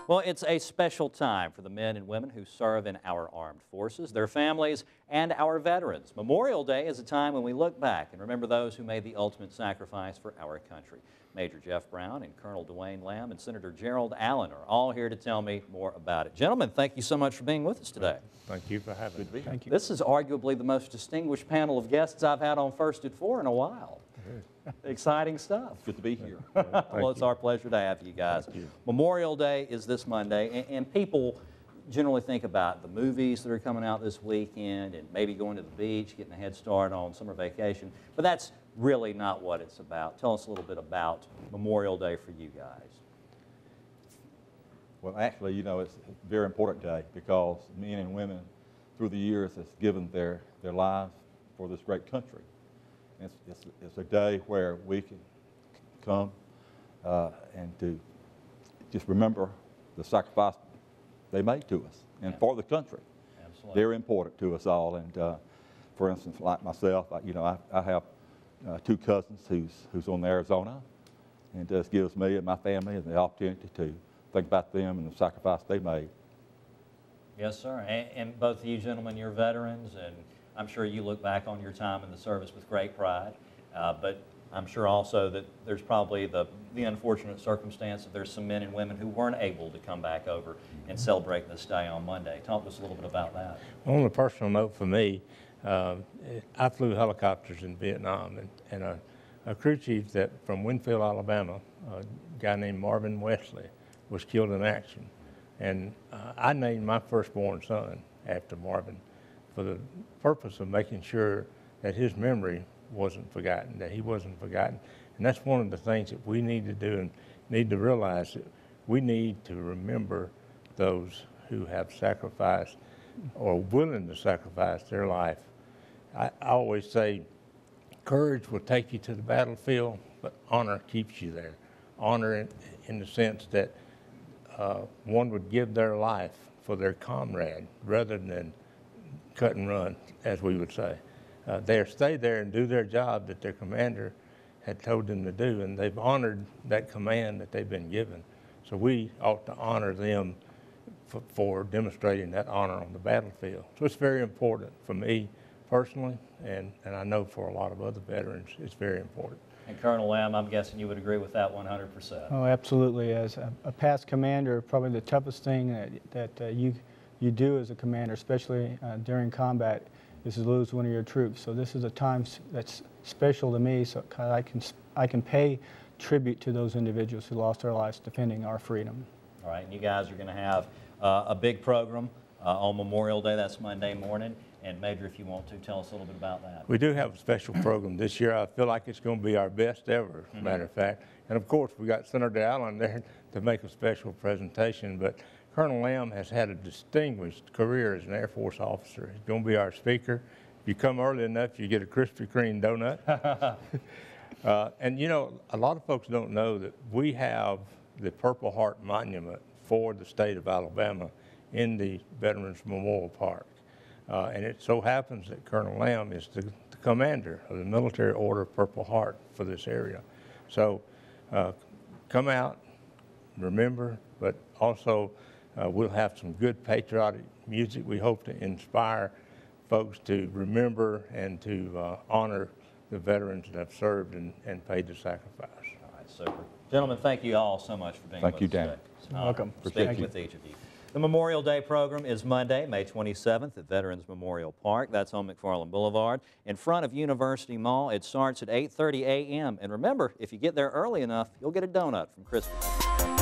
Well, it's a special time for the men and women who serve in our armed forces, their families, and our veterans. Memorial Day is a time when we look back and remember those who made the ultimate sacrifice for our country. Major Jeff Brown and Colonel Dwayne Lamb and Senator Gerald Allen are all here to tell me more about it. Gentlemen, thank you so much for being with us today. Thank you for having me. Thank you. This is arguably the most distinguished panel of guests I've had on First at 4 in a while. Exciting stuff. Good to be here. Well, it's our pleasure to have you guys. Memorial Day is this Monday, and people generally think about the movies that are coming out this weekend and maybe going to the beach, getting a head start on summer vacation, but that's really not what it's about. Tell us a little bit about Memorial Day for you guys. Well, actually, you know, it's a very important day because men and women through the years have given their lives for this great country. It's a day where we can come and to just remember the sacrifice they made to us and for the country. Absolutely. Very important to us all. And for instance, like myself, I have two cousins who's on Arizona, and it just gives me and my family the opportunity to think about them and the sacrifice they made. Yes, sir. And both of you gentlemen, you're veterans, and I'm sure you look back on your time in the service with great pride, but I'm sure also that there's probably the unfortunate circumstance that there's some men and women who weren't able to come back over and celebrate this day on Monday. Talk to us a little bit about that. On a personal note for me, I flew helicopters in Vietnam, and a crew chief from Winfield, Alabama, a guy named Marvin Wesley, was killed in action. And I named my firstborn son after Marvin for the purpose of making sure that his memory wasn't forgotten, that he wasn't forgotten. And that's one of the things that we need to do and need to realize, that we need to remember those who have sacrificed or willing to sacrifice their life. I always say courage will take you to the battlefield, but honor keeps you there. Honor in the sense that one would give their life for their comrade rather than cut and run, as we would say. They stay there and do their job that their commander had told them to do, and they've honored that command that they've been given. So we ought to honor them for demonstrating that honor on the battlefield. So it's very important for me personally, and I know for a lot of other veterans, it's very important. And Colonel Lamb, I'm guessing you would agree with that 100%. Oh, absolutely. As a past commander, probably the toughest thing that you do as a commander, especially during combat, is to lose one of your troops. So this is a time that's special to me, so I can pay tribute to those individuals who lost their lives defending our freedom. All right, and you guys are going to have a big program on Memorial Day. That's Monday morning. And Major, if you want to, tell us a little bit about that. We do have a special program this year. I feel like it's going to be our best ever, as a matter of fact. And of course, we got Senator Allen there to make a special presentation. But Colonel Lamb has had a distinguished career as an Air Force officer. He's going to be our speaker. If you come early enough, you get a Krispy Kreme donut. And you know, a lot of folks don't know that we have the Purple Heart Monument for the state of Alabama in the Veterans Memorial Park. And it so happens that Colonel Lamb is the commander of the Military Order of Purple Heart for this area. So come out, remember, but also we'll have some good patriotic music. We hope to inspire folks to remember and to honor the veterans that have served and paid the sacrifice. All right, super. Gentlemen, thank you all so much for being with us today. Thank you, Dan. You're welcome. Speaking with each of you. The Memorial Day program is Monday, May 27th at Veterans Memorial Park. That's on McFarland Boulevard in front of University Mall. It starts at 8:30 a.m. And remember, if you get there early enough, you'll get a donut from Krispy Kreme.